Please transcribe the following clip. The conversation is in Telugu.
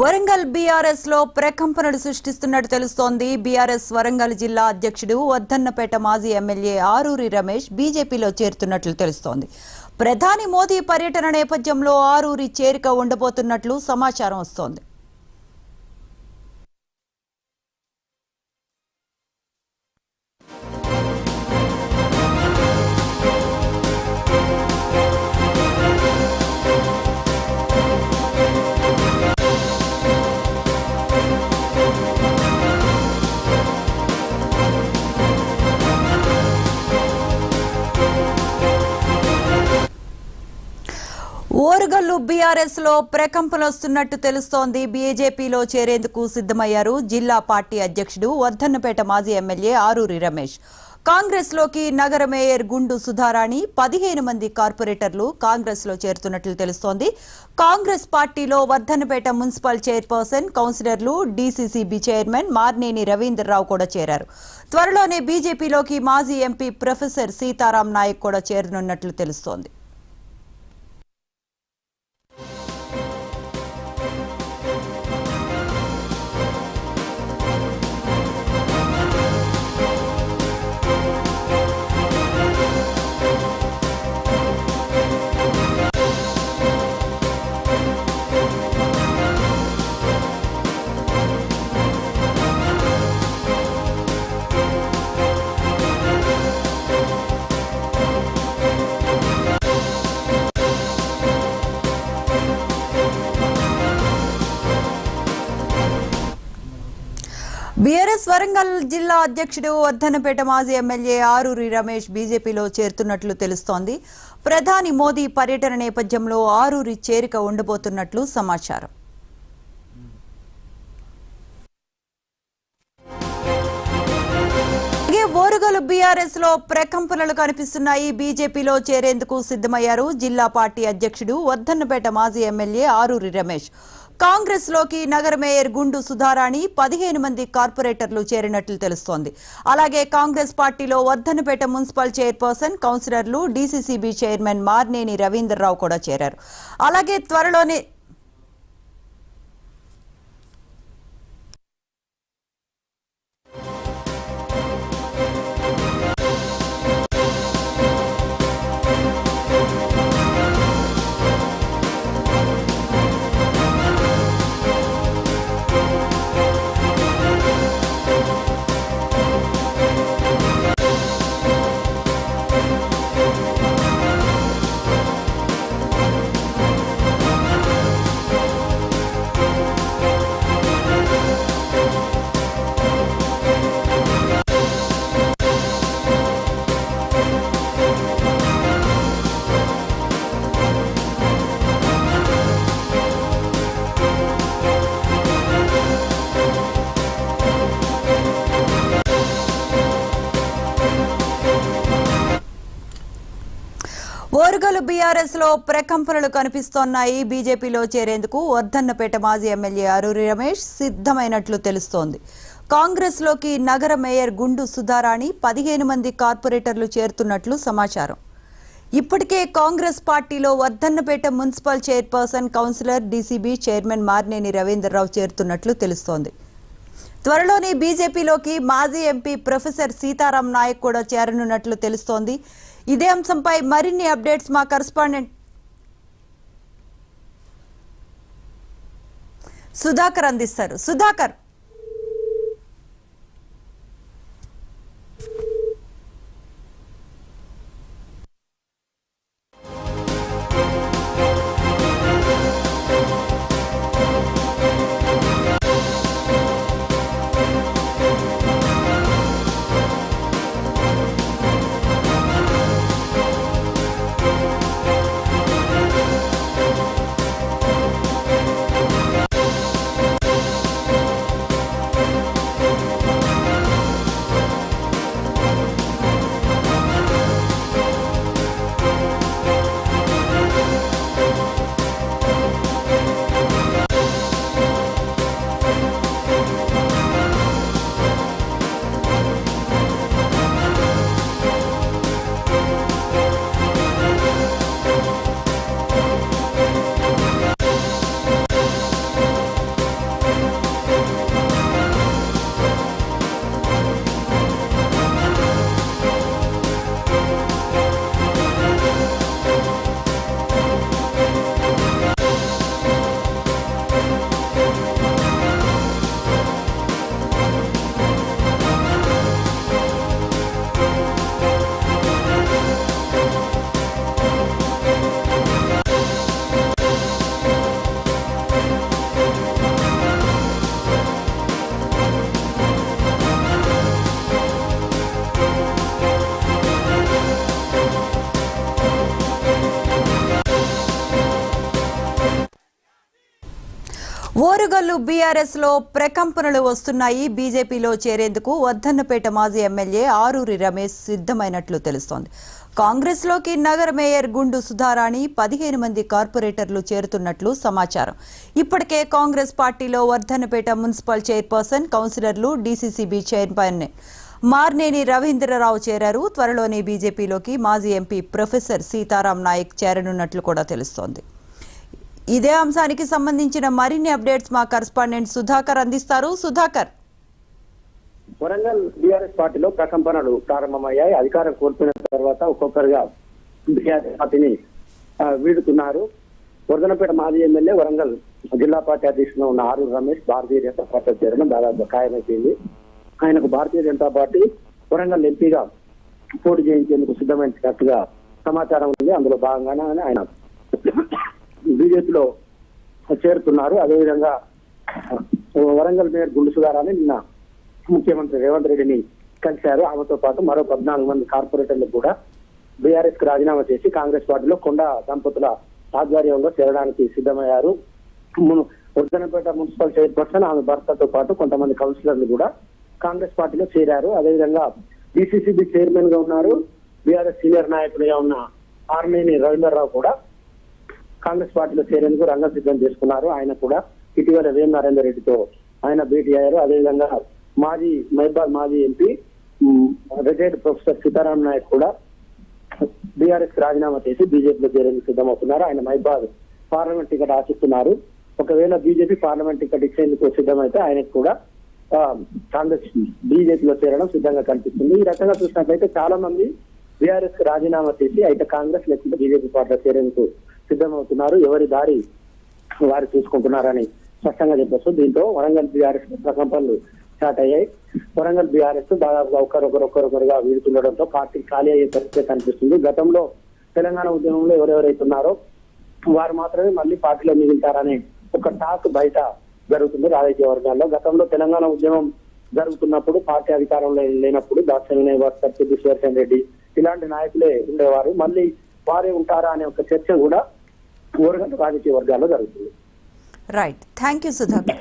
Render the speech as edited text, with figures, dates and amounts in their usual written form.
వరంగల్ బీఆర్ఎస్ లో ప్రకంపనలు సృష్టిస్తున్నట్టు తెలుస్తోంది. బీఆర్ఎస్ వరంగల్ జిల్లా అధ్యక్షుడు వర్ధన్నపేట మాజీ ఎమ్మెల్యే ఆరూరి రమేష్ బీజేపీలో చేరుతున్నట్లు తెలుస్తోంది. ప్రధాని మోదీ పర్యటన నేపథ్యంలో ఆరూరి చేరిక ఉండబోతున్నట్లు సమాచారం వస్తోంది. ఓరుగల్లు బీఆర్ఎస్ లో ప్రకంపనలు వస్తున్నట్టు తెలుస్తోంది. బీజేపీలో చేరేందుకు సిద్ధమయ్యారు జిల్లా పార్టీ అధ్యక్షుడు వర్ధన్నపేట మాజీ ఎమ్మెల్యే ఆరూరి రమేష్. కాంగ్రెస్ లోకి నగర మేయర్ గుండు సుధారాణి 15 మంది కార్పొరేటర్లు కాంగ్రెస్ లో చేరుతున్నట్లు తెలుస్తోంది. కాంగ్రెస్ పార్టీలో వర్ధన్నపేట మున్సిపల్ చైర్పర్సన్, కౌన్సిలర్లు, డీసీసీబీ చైర్మన్ మార్నేని రవీంద్రరావు కూడా చేరారు. త్వరలోనే బీజేపీలోకి మాజీ ఎంపీ ప్రొఫెసర్ సీతారాం నాయక్ కూడా చేరనున్నట్లు తెలుస్తోంది. బీఆర్ఎస్ వరంగల్ జిల్లా అధ్యక్షుడు వర్ధన్నపేట మాజీ ఎమ్మెల్యే ఆరూరి రమేష్ బీజేపీలో చేరుతున్నట్లు తెలుస్తోంది. ప్రధాని మోదీ పర్యటన నేపథ్యంలో ఆరూరి చేరిక ఉండబోతున్నట్లు సమాచారం. ఓరుగల్లు బీఆర్ఎస్ లో ప్రకంపనలు కనిపిస్తున్నాయి. బీజేపీలో చేరేందుకు సిద్ధమయ్యారు జిల్లా పార్టీ అధ్యక్షుడు వర్ధన్నపేట మాజీ ఎమ్మెల్యే ఆరూరి రమేష్. కాంగ్రెస్ లోకి నగర మేయర్ గుండు సుధారాణి 15 మంది కార్పొరేటర్లు చేరినట్లు తెలుస్తోంది. అలాగే కాంగ్రెస్ పార్టీలో వర్ధన్నపేట మున్సిపల్ చైర్పర్సన్, కౌన్సిలర్లు, డీసీసీబీ చైర్మన్ మార్నేని రవీంద్రరావు కూడా చేరారు. అలాగే త్వరలోనే ఓరుగల్లు బీఆర్ఎస్ లో ప్రకంపనలు కనిపిస్తున్నాయి. బీజేపీలో చేరేందుకు వర్ధన్నపేట మాజీ ఎమ్మెల్యే ఆరూరి రమేష్ సిద్ధమైనట్లు తెలుస్తోంది. కాంగ్రెస్ లోకి నగర మేయర్ గుండు సుధారాణి 15 మంది కార్పొరేటర్లు చేరుతున్నట్లు సమాచారం. ఇప్పటికే కాంగ్రెస్ పార్టీలో Wardhannapet municipal chairperson, councillor, DCB chairman Marneni Ravindra Rao చేరుతున్నట్లు తెలుస్తోంది. త్వరలోనే బీజేపీలోకి మాజీ ఎంపీ ప్రొఫెసర్ సీతారాం నాయక్ కూడా చేరనున్నట్లు తెలుస్తోంది. ఇదే అంశంపై మరిన్ని అప్డేట్స్ మా కరెస్పాండెంట్ సుధాకర్ అందిస్తారు. సుధాకర్, ఓరుగల్లు బీఆర్ఎస్ లో ప్రకంపనలు వస్తున్నాయి. బీజేపీలో చేరేందుకు వర్ధన్నపేట మాజీ ఎమ్మెల్యే ఆరూరి రమేష్ సిద్ధమైనట్లు తెలుస్తోంది. కాంగ్రెస్ లోకి నగర మేయర్ గుండు సుధారాణి 15 మంది కార్పొరేటర్లు చేరుతున్నట్లు సమాచారం. ఇప్పటికే కాంగ్రెస్ పార్టీలో వర్ధన్నపేట మున్సిపల్ చైర్పర్సన్, కౌన్సిలర్లు, డీసీసీబీ చైర్మన్ మార్నేని రవీంద్రరావు చేరారు. త్వరలోనే బీజేపీలోకి మాజీ ఎంపీ ప్రొఫెసర్ సీతారాం నాయక్ చేరనున్నట్లు కూడా తెలుస్తోంది. ఇదే అంశానికి సంబంధించిన మరిన్ని అప్డేట్స్ మా కరెస్పాండెంట్ సుధాకర్ అందిస్తారు. సుధాకర్, వరంగల్ బీఆర్ఎస్ పార్టీలో ప్రకంపనలు ప్రారంభమయ్యాయి. అధికారం కోల్పోయిన తర్వాత ఒక్కొక్కరుగా బీఆర్ఎస్ పార్టీని వీడుతున్నారు. వర్ధన్నపేట మాజీ ఎమ్మెల్యే, వరంగల్ జిల్లా పార్టీ అధ్యక్షుడు ఉన్న ఆరూరి రమేష్ భారతీయ జనతా పార్టీ చేరడం దాదాపు ఖాయమైపోయింది. ఆయనకు భారతీయ జనతా పార్టీ వరంగల్ ఎంపీగా పోటీ చేయించేందుకు సిద్ధమైనట్టుగా సమాచారం ఉంది. అందులో భాగంగానే ఆయన బీజేపీలో చేరుతున్నారు. అదేవిధంగా వరంగల్ మేయర్ గుండు సుధారాణి నిన్న ముఖ్యమంత్రి రేవంత్ రెడ్డిని కలిశారు. ఆమెతో పాటు మరో 14 మంది కార్పొరేటర్లు కూడా బీఆర్ఎస్ కు రాజీనామా చేసి కాంగ్రెస్ పార్టీలో కొండ దంపతుల ఆధ్వర్యంలో చేరడానికి సిద్ధమయ్యారు. వర్ధన్నపేట మున్సిపల్ చైర్పర్సన్, ఆమె భర్తతో పాటు కొంతమంది కౌన్సిలర్లు కూడా కాంగ్రెస్ పార్టీలో చేరారు. అదేవిధంగా డీసీసీబీ చైర్మన్ గా ఉన్నారు. బీఆర్ఎస్ సీనియర్ నాయకుడిగా ఉన్న మార్నేని రవీంద్రరావు కూడా కాంగ్రెస్ పార్టీలో చేరేందుకు రంగం సిద్ధం చేసుకున్నారు. ఆయన కూడా ఇటీవల వేం నరేందర్ రెడ్డితో ఆయన భేటీ అయ్యారు. అదేవిధంగా మైబాద్ మాజీ MP retired professor Sitaram Naik కూడా బీఆర్ఎస్ కి రాజీనామా చేసి బీజేపీలో చేరేందుకు సిద్ధమవుతున్నారు. ఆయన మైబాద్ పార్లమెంట్ టికెట్ ఆశిస్తున్నారు. ఒకవేళ బీజేపీ పార్లమెంట్ టికెట్ ఇచ్చేందుకు సిద్ధమైతే ఆయనకు కూడా కాంగ్రెస్ బీజేపీలో చేరడం సిద్ధంగా కనిపిస్తుంది. ఈ రకంగా చూసినట్లయితే చాలా మంది బీఆర్ఎస్ కి రాజీనామా చేసి అయితే కాంగ్రెస్ లేకుంటే బీజేపీ పార్టీలో చేరేందుకు సిద్ధమవుతున్నారు. ఎవరి దారి వారు చూసుకుంటున్నారని స్పష్టంగా చెప్పొచ్చు. దీంతో వరంగల్ బీఆర్ఎస్ ప్రకంపనలు స్టార్ట్ అయ్యాయి. వరంగల్ బీఆర్ఎస్ దాదాపుగా ఒకరొకరుగా వీడుతుండడంతో పార్టీ ఖాళీ అయ్యే పరిస్థితి కనిపిస్తుంది. గతంలో తెలంగాణ ఉద్యమంలో ఎవరెవరైతే ఉన్నారో వారు మాత్రమే మళ్ళీ పార్టీలో మిగులుతారనే ఒక టాక్ బయట జరుగుతుంది రాజకీయ వర్గాల్లో. గతంలో తెలంగాణ ఉద్యమం జరుగుతున్నప్పుడు పార్టీ అధికారంలో లేనప్పుడు దాక్షాయణి భాస్కర్, సువర్చన్ రెడ్డి ఇలాంటి నాయకులే ఉండేవారు. మళ్ళీ వారే ఉంటారా అనే ఒక చర్చ కూడా ఓరుగల్లు రాజకీయ వర్గాల్లో జరుగుతుంది. Right, thank you Sudhakar.